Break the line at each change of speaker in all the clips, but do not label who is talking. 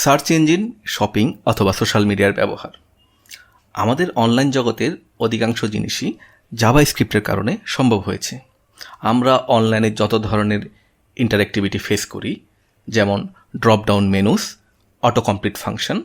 Search engine, shopping অথবা social মিডিয়ার ব্যবহার। আমাদের অনলাইন জগতের অধিকাংশ জিনিসই জাভাস্ক্রিপ্টের কারণে সম্ভব হয়েছে। আমরা অনলাইনে যত ধরনের ইন্টারঅ্যাক্টিভিটি ফেস করি, যেমন drop down menus, auto complete function,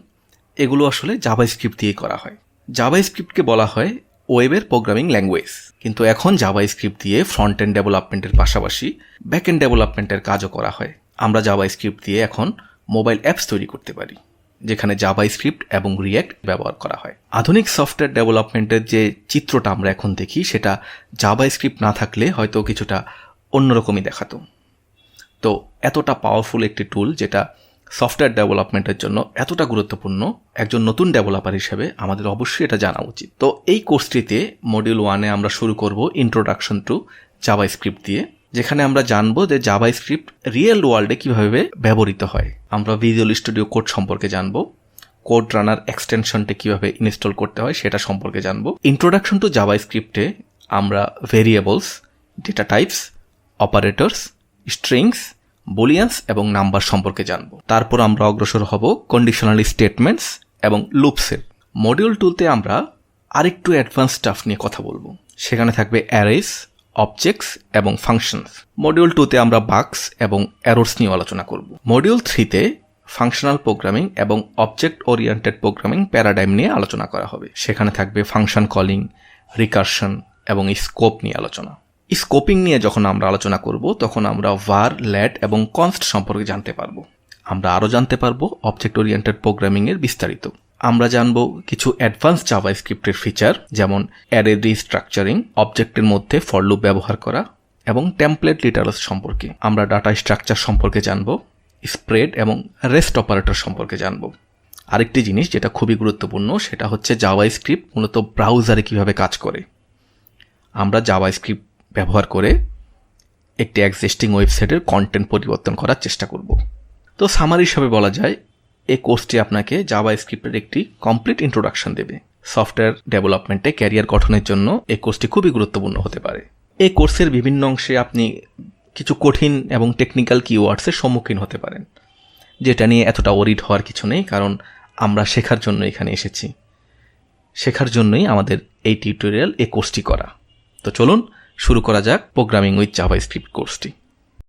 এগুলো আসলে জাভাস্ক্রিপ্ট দিয়ে করা হয়। জাভাস্ক্রিপ্টকে বলা হয় ওয়েবের প্রোগ্রামিং ল্যাঙ্গুয়েজ, কিন্তু এখন জাভাস্ক্রিপ্ট দিয়ে ফ্রন্ট এন্ড ডেভেলপমেন্টের পাশাপাশি ব্যাক এন্ড ডেভেলপমেন্টের কাজও করা হয়। আমরা জাভাস্ক্রিপ্ট দিয়ে এখন মোবাইল অ্যাপস তৈরি করতে পারি, যেখানে জাভাস্ক্রিপ্ট এবং রিয়্যাক্ট ব্যবহার করা হয়। আধুনিক সফটওয়্যার ডেভেলপমেন্টের যে চিত্রটা আমরা এখন দেখি, সেটা জাভাস্ক্রিপ্ট না থাকলে হয়তো কিছুটা অন্যরকমই দেখাতো। তো এতটা পাওয়ারফুল একটি টুল, যেটা সফটওয়্যার ডেভেলপমেন্টের জন্য এতটা গুরুত্বপূর্ণ, একজন নতুন ডেভেলপার হিসেবে আমাদের অবশ্যই এটা জানা উচিত। তো এই কোর্সটিতে মডিউল 1-এ আমরা শুরু করব ইন্ট্রোডাকশন টু জাভাস্ক্রিপ্ট দিয়ে, যেখানে আমরা জানবো যে জাভাস্ক্রিপ্ট রিয়েল ওয়ার্ল্ডে কিভাবে ব্যবহৃত হয়। আমরা ভিজুয়াল স্টুডিও কোড সম্পর্কে জানবো, কোড রানার এক্সটেনশনটা কিভাবে ইনস্টল করতে হয় সেটা সম্পর্কে জানবো। ইন্ট্রোডাকশন টু জাভাস্ক্রিপ্টে আমরা variables, data types, operators, strings, booleans এবং নাম্বার সম্পর্কে জানবো। তারপর আমরা অগ্রসর হব কন্ডিশনাল স্টেটমেন্টস এবং লুপসের। মডিউল 2-তে আমরা আরেকটু অ্যাডভান্স স্টাফ নিয়ে কথা বলবো। সেখানে থাকবে অ্যারেস, অবজেক্টস এবং ফাংশনস। মডিউল 2-তে আমরা বাগস এবং এরর্স নিয়ে আলোচনা করব। মডিউল 3-তে ফাংশনাল প্রোগ্রামিং এবং অবজেক্ট ওরিয়েন্টেড প্রোগ্রামিং প্যারাডাইম নিয়ে আলোচনা করা হবে। সেখানে থাকবে ফাংশন কলিং, রিকারশন এবং স্কোপ নিয়ে আলোচনা। স্কোপিং নিয়ে যখন আমরা আলোচনা করব, তখন আমরা var, lat এবং const সম্পর্কে জানতে পারবো। আমরা আরও জানতে পারবো অবজেক্ট ওরিয়েন্টেড প্রোগ্রামিংয়ের বিস্তারিত। আমরা জানবো কিছু অ্যাডভান্স জাভাস্ক্রিপ্টের ফিচার, যেমন অ্যারে রিস্ট্রাকচারিং, অবজেক্টের মধ্যে ফর লুপ ব্যবহার করা এবং টেমপ্লেট লিটারেলস সম্পর্কে। আমরা ডাটা স্ট্রাকচার সম্পর্কে জানবো, স্প্রেড এবং রেস্ট অপারেটর সম্পর্কে জানবো। আরেকটি জিনিস যেটা খুবই গুরুত্বপূর্ণ, সেটা হচ্ছে জাভাস্ক্রিপ্ট মূলত ব্রাউজারে কিভাবে কাজ করে। আমরা জাভাস্ক্রিপ্ট ব্যবহার করে একটি এক্সিস্টিং ওয়েবসাইটের কন্টেন্ট পরিবর্তন করার চেষ্টা করব। তো সামারি হিসাবে বলা যায়, এই কোর্সটি আপনাকে জাভাস্ক্রিপ্টের একটি কমপ্লিট ইন্ট্রোডাকশন দেবে। সফটওয়্যার ডেভেলপমেন্টে ক্যারিয়ার গঠনের জন্য এই কোর্সটি খুবই গুরুত্বপূর্ণ হতে পারে। এই কোর্সের বিভিন্ন অংশে আপনি কিছু কঠিন এবং টেকনিক্যাল কিওয়ার্ডসের সম্মুখীন হতে পারেন, যেটা নিয়ে এতটা ওরিড হওয়ার কিছু নেই, কারণ আমরা শেখার জন্য এখানে এসেছি। শেখার জন্যই আমাদের এই টিউটোরিয়াল, এই কোর্সটি করা। তো চলুন শুরু করা যাক প্রোগ্রামিং উইথ জাভাস্ক্রিপ্ট কোর্সটি।